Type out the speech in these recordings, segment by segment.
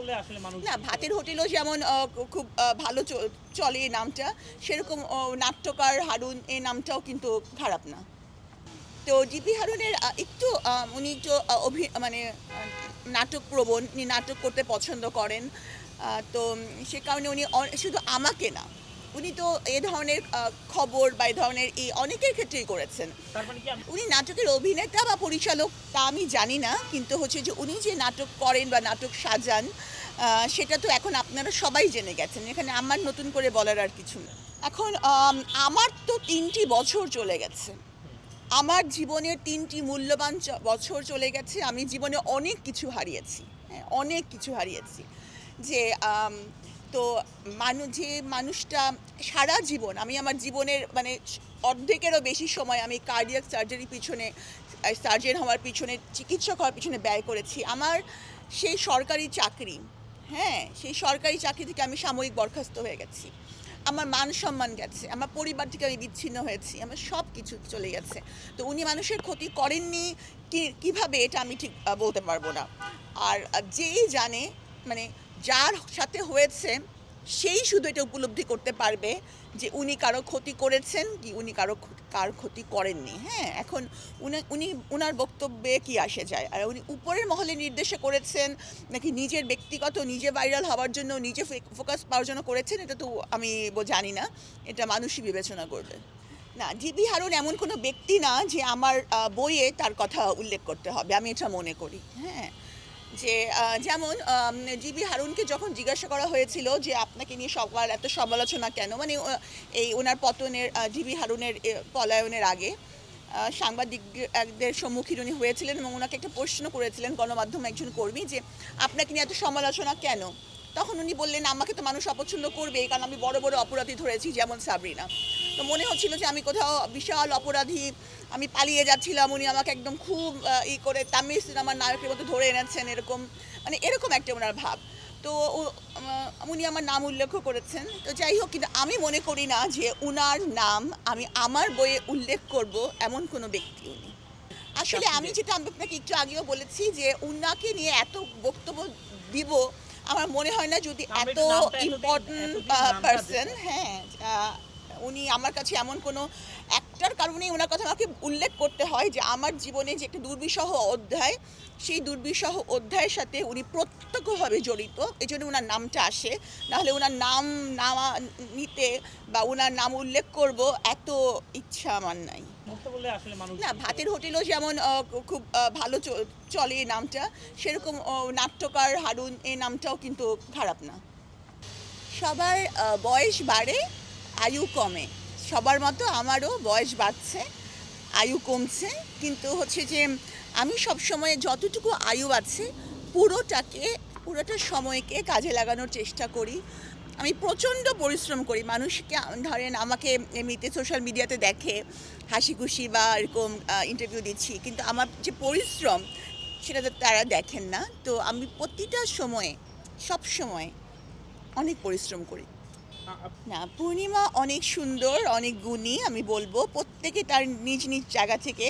বলে আসলে মানুষ না, ভাতের হোটেলও যেমন খুব ভালো চলে এই নামটা, সেরকম নাট্যকার হারুন এই নামটাও কিন্তু খারাপ না। তো জিপি হারুনের একটু উনি একটু মানে নাটকপ্রবণ, উনি নাটক করতে পছন্দ করেন। তো সে কারণে উনি শুধু আমাকে না, উনি তো এ ধরনের খবর বা এ ধরনের অনেকের ক্ষেত্রেই করেছেন। তার মানে কি উনি নাটকের অভিনেতা বা পরিচালক তা আমি জানি না। কিন্তু হচ্ছে যে উনি যে নাটক করেন বা নাটক সাজান, সেটা তো এখন আপনারা সবাই জেনে গেছেন। এখানে আমার নতুন করে বলার আর কিছু না। এখন আমার তো ৩ টি বছর চলে গেছে। আমার জীবনের ৩ টি মূল্যবান বছর চলে গেছে। আমি জীবনে অনেক কিছু হারিয়েছি। হ্যাঁ? অনেক কিছু হারিয়েছি। যে তো যে মানুষটা সারা জীবন আমি আমার জীবনের মানে অর্ধেকেরও বেশি সময় আমি কার্ডিয়াক সার্জারির পিছনে, সার্জন হওয়ার পিছনে, চিকিৎসক হওয়ার পিছনে ব্যয় করেছি। আমার সেই সরকারি চাকরি, হ্যাঁ? সেই সরকারি চাকরি থেকে আমি সাময়িক বরখাস্ত হয়ে গেছি। আমার মান-সম্মান গেছে। আমার পরিবার থেকে আমি বিচ্ছিন্ন হয়েছি। আমার সব কিছু চলে গেছে। তো উনি মানুষের ক্ষতি করেননি কিভাবে এটা আমি ঠিক বলতে পারব না। আর যেই জানে, মানে যার সাথে হয়েছে সেই শুধু এটা উপলব্ধি করতে পারবে যে উনি কারো ক্ষতি করেছেন কি উনি কার ক্ষতি করেননি। হ্যাঁ? এখন উনি উনার বক্তব্যে কি আসে যায়? আর উনি উপরের মহলে নির্দেশে করেছেন নাকি নিজের ব্যক্তিগত নিজে ভাইরাল হওয়ার জন্য, নিজে ফোকাস পাওয়ার জন্য করেছেন, এটা তো আমি জানি না। এটা মানুষই বিবেচনা করবে। না, জিবি হারুন এমন কোনো ব্যক্তি না যে আমার বইয়ে তার কথা উল্লেখ করতে হবে। আমি এটা মনে করি। হ্যাঁ? যে যেমন জিবি হারুনকে যখন জিজ্ঞাসা করা হয়েছিল যে আপনাকে নিয়ে সবার এত সমালোচনা কেন? মানে এই উনার পতনের, জিবি হারুনের পলায়নের আগে সাংবাদিকদের সম্মুখীন উনি হয়েছিলেন এবং উনাকে একটা প্রশ্ন করেছিলেন গণমাধ্যমে একজন কর্মী যে, "আপনাকে নিয়ে এত সমালোচনা কেন?" তখন উনি বললেন, "আমাকে তো মানুষ অপছন্দ করবেই, কারণ আমি বড়, বড় অপরাধী ধরেছি যেমন সাবরিনা।" তো মনে হচ্ছিল যে আমি কোথাও বিশাল অপরাধী, আমি পালিয়ে যাচ্ছিলাম, উনি আমাকে একদম খুব করে তামিল সিনেমার নায়কের মতো ধরে এনেছেন, এরকম মানে এরকম একটা উনার ভাব। তো উনি আমার নাম উল্লেখও করেছেন। তো যাই হোক, কিন্তু আমি মনে করি না যে উনার নাম আমি আমার বইয়ে উল্লেখ করব এমন কোনো ব্যক্তি উনি। আসলে আমি যেটা আপনাকে একটু আগেও বলেছি যে উনাকে নিয়ে এত বক্তব্য দিব আমার মনে হয় না, যদি আমি এত একটু নামটা ইম্পর্টেন্ট এতদিন নামটা পারসন, হ্যাঁ, উনি আমার কাছে এমন কোনো একটার কারণেই উনার কথা আমাকে উল্লেখ করতে হয় যে আমার জীবনে যে একটা দুর্বিষহ অধ্যায়, সেই দুর্বিষহ অধ্যায়ের সাথে উনি প্রত্যক্ষভাবে জড়িত। এজন্য উনার নামটা আসে। নাহলে উনার নাম নেওয়া নিতে বা উনার নাম উল্লেখ করব এত ইচ্ছা আমার নাই। মুহূর্তে বলে আসলে মানুষ না, ভাতের হোটেলও যেমন খুব ভালো চলে এই নামটা, সেরকম নাট্যকার হারুন এই নামটাও কিন্তু খারাপ না। সবার বয়স বাড়ে, আয়ু কমে। সবার মতো আমারও বয়স বাড়ছে, আয়ু কমছে। কিন্তু হচ্ছে যে আমি সবসময় যতটুকু আয়ু আছে পুরোটা সময়কে কাজে লাগানোর চেষ্টা করি। আমি প্রচণ্ড পরিশ্রম করি। মানুষকে ধরেন আমাকে এমনিতে সোশ্যাল মিডিয়াতে দেখে হাসিখুশি বা এরকম ইন্টারভিউ দিচ্ছি। কিন্তু আমার যে পরিশ্রম সেটা তো তারা দেখেন না। তো আমি প্রতিটা সময়ে, সবসময় অনেক পরিশ্রম করি। আ আপ না, পূর্ণিমা অনেক সুন্দর, অনেক গুণী আমি বলবো। প্রত্যেকে তার নিজ নিজ জায়গা থেকে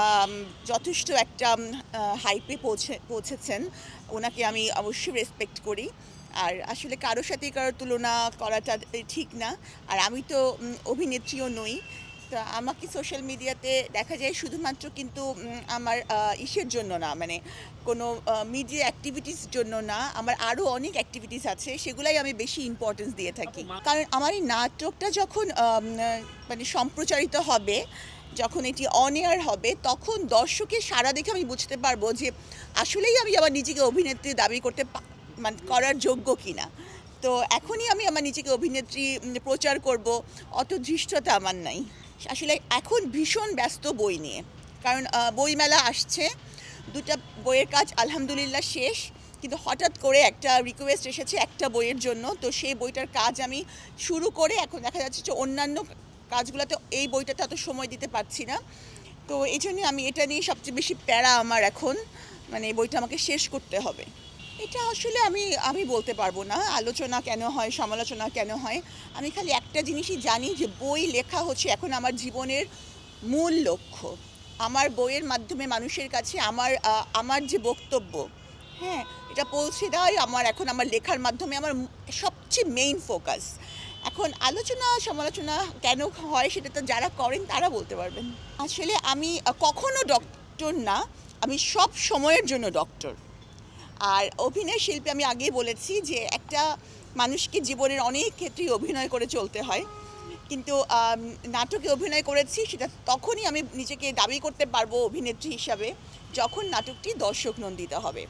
আম যথেষ্ট একটা হাইপে পৌঁছেছেন। ওনাকে আমি অবশ্যই রেসপেক্ট করি। আর আসলে কারো সাথেই কারো তুলনা করাটা ঠিক না। আর আমি তো অভিনেত্রীও নই। তো আমাকে সোশ্যাল মিডিয়াতে দেখা যায় শুধুমাত্র কিন্তু আমার ইসের জন্য না, মানে কোনো মিডিয়া অ্যাক্টিভিটিস জন্য না, আমার আরও অনেক অ্যাক্টিভিটিস আছে, সেগুলাই আমি বেশি ইম্পর্টেন্স দিয়ে থাকি। কারণ আমার এই নাটকটা যখন মানে সম্প্রচারিত হবে, যখন এটি অন এয়ার হবে, তখন দর্শকের সাড়া দেখে আমি বুঝতে পারবো যে আসলেই আমি আমার নিজেকে অভিনেত্রী দাবি করতে মানে করার যোগ্য কিনা। তো এখনই আমি আমার নিজেকে অভিনেত্রী প্রচার করব, অত ধৃষ্টতা আমার নাই। আসলে এখন ভীষণ ব্যস্ত বই নিয়ে। কারণ বইমেলা আসছে। ২ টা বইয়ের কাজ আলহামদুলিল্লাহ শেষ। কিন্তু হঠাৎ করে একটা রিকোয়েস্ট এসেছে একটা বইয়ের জন্য। তো সেই বইটার কাজ আমি শুরু করে এখন দেখা যাচ্ছে যে অন্যান্য কাজগুলাতে এই বইটাতে এত সময় দিতে পারছি না। তো এইজন্যে আমি এটা নিয়ে সবচেয়ে বেশি প্যারা আমার এখন। মানে বইটা আমাকে শেষ করতে হবে। এটা আসলে আমি বলতে পারবো না আলোচনা কেন হয়, সমালোচনা কেন হয়। আমি খালি একটা জিনিসই জানি যে বই লেখা হচ্ছে এখন আমার জীবনের মূল লক্ষ্য। আমার বইয়ের মাধ্যমে মানুষের কাছে আমার যে বক্তব্য, হ্যাঁ, এটা পৌঁছে দেওয়াই এখন আমার লেখার মাধ্যমে আমার সবচেয়ে মেইন ফোকাস। এখন আলোচনা সমালোচনা কেন হয় সেটা তো যারা করেন তারা বলতে পারবেন। আসলে আমি কখনো ডক্টর না, আমি সব সময়ের জন্য ডক্টর। আর অভিনয় শিল্পী আমি আগেই বলেছি যে একটা মানুষকে জীবনের অনেক ক্ষেত্রেই অভিনয় করে চলতে হয়। কিন্তু নাটকে অভিনয় করেছি সেটা তখনই আমি নিজেকে দাবি করতে পারবো অভিনেত্রী হিসাবে যখন নাটকটি দর্শক নন্দিত হবে।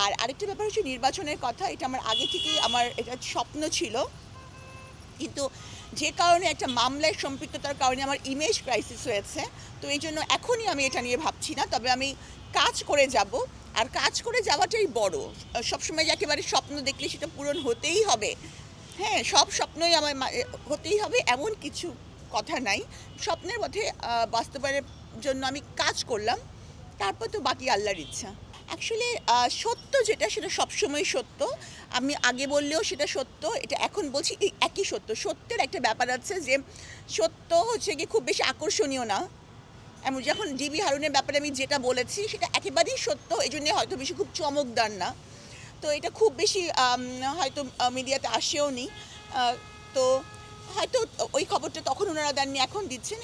আর আরেকটা ব্যাপার হচ্ছে নির্বাচনের কথা, এটা আমার আগে থেকেই আমার এটা স্বপ্ন ছিল। কিন্তু যে কারণে একটা মামলায় সম্পৃক্ততার কারণে আমার ইমেজ ক্রাইসিস হয়েছে, তো এই জন্য এখনই আমি এটা নিয়ে ভাবছি না, তবে আমি কাজ করে যাব। আর কাজ করে যাওয়াটাই বড়। সবসময় যে একেবারে স্বপ্ন দেখলে সেটা পূরণ হতেই হবে, হ্যাঁ, সব স্বপ্নই আমার হতেই হবে এমন কিছু কথা নাই। স্বপ্নের পথে বাস্তবায়নের জন্য আমি কাজ করলাম, তারপর তো বাকি আল্লাহর ইচ্ছা। অ্যাকচুয়ালি সত্য যেটা সেটা সবসময় সত্য। আমি আগে বললেও সেটা সত্য, এটা এখন বলছি এই একই সত্য। সত্যের একটা ব্যাপার আছে যে সত্য হচ্ছে গিয়ে খুব বেশি আকর্ষণীয় না। এমন যখন ডিবি হারুনের ব্যাপারে আমি যেটা বলেছি সেটা একেবারেই সত্য, এই জন্যে হয়তো বেশি খুব চমকদার না। তো এটা খুব বেশি হয়তো মিডিয়াতে আসেও নি। তো হয়তো ওই খবরটা তখন ওনারা দেননি, এখন দিচ্ছেন।